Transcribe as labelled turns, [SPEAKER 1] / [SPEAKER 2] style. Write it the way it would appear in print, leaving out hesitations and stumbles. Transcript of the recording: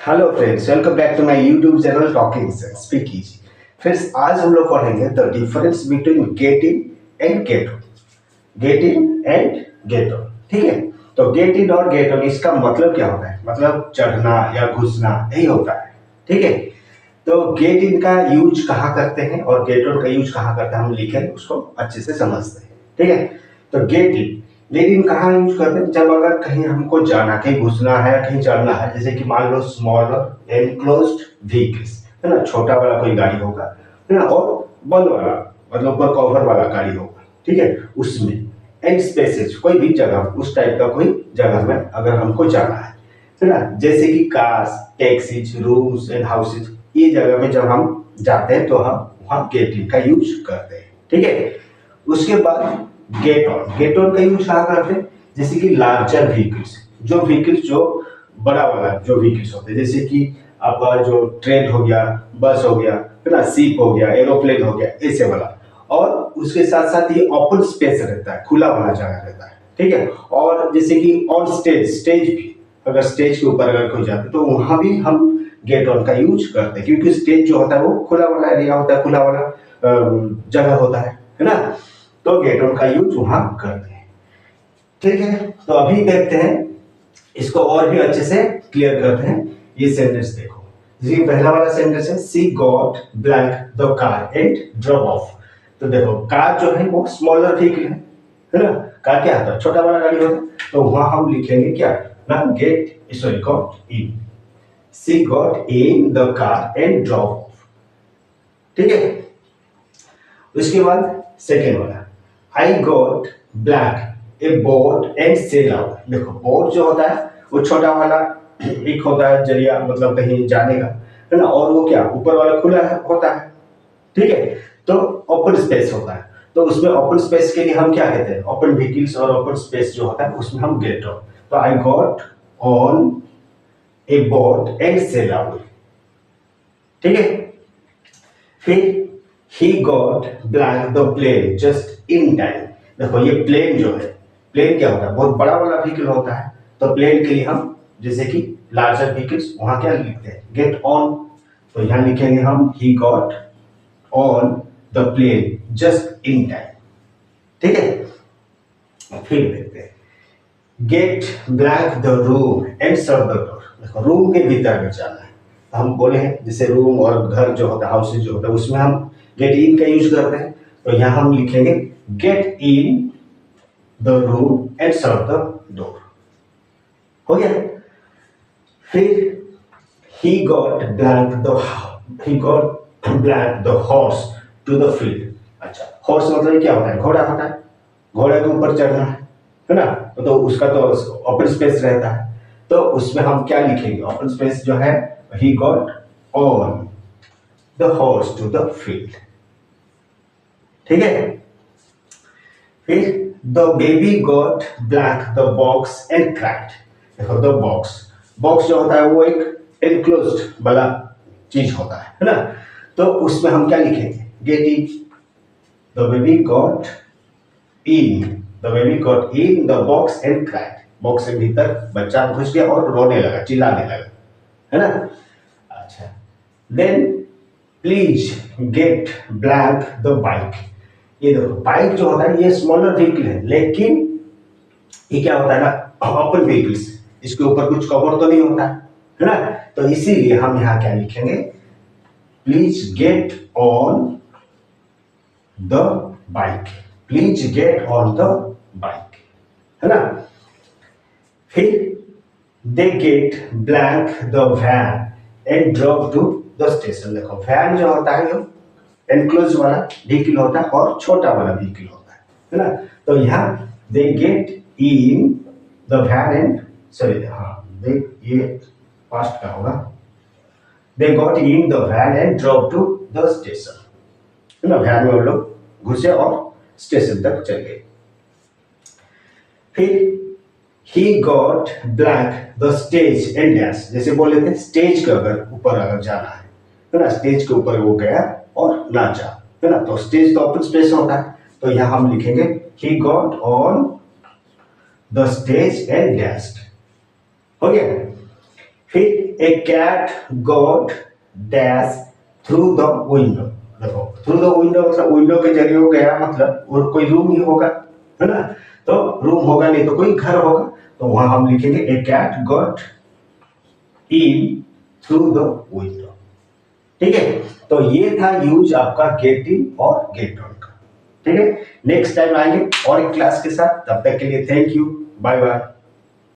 [SPEAKER 1] Hello friends, welcome back to my YouTube channel talking speak easy. Friends, आज हम लोग पढ़ेंगे the difference between get in and get out. Get in and get out, ठीक है। तो get in और get out इसका मतलब क्या होता है? मतलब चढ़ना या घुसना, यही होता है, ठीक है। तो गेट इन का यूज कहाँ करते हैं और गेट आउट का यूज कहाँ करते हैं, हम लिखेंगे, उसको अच्छे से समझते हैं, ठीक है। तो गेट इन कहाँ यूज करते हैं? जब अगर कहीं हमको जाना, कहीं घुसना है, कहीं चढ़ना है, जैसे कि मान लो स्मॉलर एनक्लोज्ड व्हीकल्स, है ना, छोटा वाला कोई गाड़ी होगा, है ना, और बंद वाला मतलब ऊपर कवर वाला गाड़ी होगा, ठीक है, उसमें एंड स्पेसेस, कोई भी जगह, उस टाइप का कोई जगह में अगर हमको जाना है ना, जैसे कि cars, taxis, rooms and houses, ये जगह में जब हम जाते हैं तो हम वहाँ गेट इन का यूज करते हैं, ठीक है। उसके बाद गेट ऑन का यूज कहाँ करते हैं? जैसे कि लार्जर व्हीकल्स, जो बड़ा वाला जो व्हीकल्स होते हैं, जैसे कि आपका जो ट्रेन हो गया, बस हो गया, है ना, शिप हो गया, एरोप्लेन हो गया, ऐसे वाला। और उसके साथ साथ ये ओपन स्पेस रहता है, खुला वाला जगह रहता है, ठीक है। और जैसे कि ऑन स्टेज भी, अगर स्टेज के ऊपर अगर कोई जाता है तो वहां भी हम गेट ऑन का यूज करते हैं, क्योंकि स्टेज जो होता है वो खुला वाला एरिया होता है, खुला वाला जगह होता है ना। तो गेट ऑन का यूज वहां करते हैं, ठीक है। तो अभी देखते हैं, इसको और भी अच्छे से क्लियर करते हैं। ये सेंटेंस देखो, जी पहला वाला सेंटेंस है, she got blank the car and drop off. तो देखो, कार जो है वो स्मॉलर व्हीकल है ना। कार क्या होता है? छोटा वाला गाड़ी होता है। तो वहां हम लिखेंगे क्या ना, get sorry got in, see got in the car and drop off, ठीक है। उसके बाद सेकेंड वाला, I got blank a boat and sail out. देखो, बोट जो होता है वो छोटा वाला एक होता है जरिया, मतलब कहीं जाने का, है ना, और वो क्या ऊपर वाला खुला है होता है, ठीक है। तो ओपन स्पेस होता है। तो उसमें ओपन स्पेस के लिए हम क्या कहते हैं? ओपन व्हीकल्स और ओपन स्पेस जो होता है उसमें हम गेट ऑन। तो I got on A boat and sail out, ठीक है। फिर he got blank the plane just in time। देखो, ये प्लेन जो है, प्लेन क्या होता है? बहुत बड़ा वाला व्हीकल होता है। तो प्लेन के लिए हम जैसे कि लार्जर व्हीकल्स, वहां क्या लिखते हैं? Get on. तो यहां लिखेंगे हम he got on the plane just in time, ठीक है। फिर देखते हैं, get blank the room and serve the door. देखो, रूम के भीतर में जाना है, तो हम बोले हैं जैसे रूम और घर जो होता है, हाउसेज जो होता है, उसमें हम गेट इन का यूज करते हैं। तो यहां हम लिखेंगे get in the room and serve the door, हो गया। फिर he got blanked the horse to the field। अच्छा, हॉर्स मतलब क्या होता है? घोड़ा होता है। घोड़े के ऊपर चढ़ना है ना, तो उसका तो ओपन स्पेस रहता है। तो उसमें हम क्या लिखेंगे? ओपन स्पेस जो है, he got on the horse to the field, ठीक है। फिर the baby got blank the box and cried। देखो, the बॉक्स जो होता है वो एक एनक्लोज्ड वाला चीज होता है ना। तो उसमें हम क्या लिखेंगे? Get in, the baby got in, the baby got in the box and cried. Box के भीतर बच्चा घुस गया और रोने लगा, चिल्लाने लगा, है ना। अच्छा, then please get blank the bike. ये देखो, बाइक जो होता है ये स्मॉलर व्हीकल है, लेकिन ये क्या होता है ना, ओपन व्हीकल्स, इसके ऊपर कुछ कवर तो नहीं होता है ना। तो इसीलिए हम यहां क्या लिखेंगे? Please get on the bike, please get on the bike, है ना। फिर they get blank the van and drop to the station. देखो, वैन जो होता है ये एनक्लोज वाला व्हीकल होता है और छोटा वाला व्हीकल होता है ना। तो यहाँ they get in the van and sorry, हाँ, दे, ये पास्ट का होगा। They got in the van and drop to the station, है ना। वैन में वो लोग घुसे और स्टेशन तक चल गए। फिर he got blank the stage and dance। जैसे बोले थे, स्टेज के अगर ऊपर अगर जाना है ना, स्टेज के ऊपर वो गया और नाचा, है ना। तो स्टेज तो ओपन स्पेस होता है। तो यहां हम लिखेंगे he got on the stage and danced, हो गया। फिर a cat got dash through the window. देखो थ्रू द विंडो मतलब विंडो के जरिए हो गया, मतलब और कोई रूम ही होगा, है ना। तो रूम होगा नहीं तो कोई घर होगा, तो वहां हम लिखेंगे a cat got in through the window. ठीक है, तो ये था यूज आपका गेट इन और गेट आउट का। ठीक है, नेक्स्ट टाइम आएंगे और एक क्लास के साथ, तब तक के लिए थैंक यू, बाय बाय।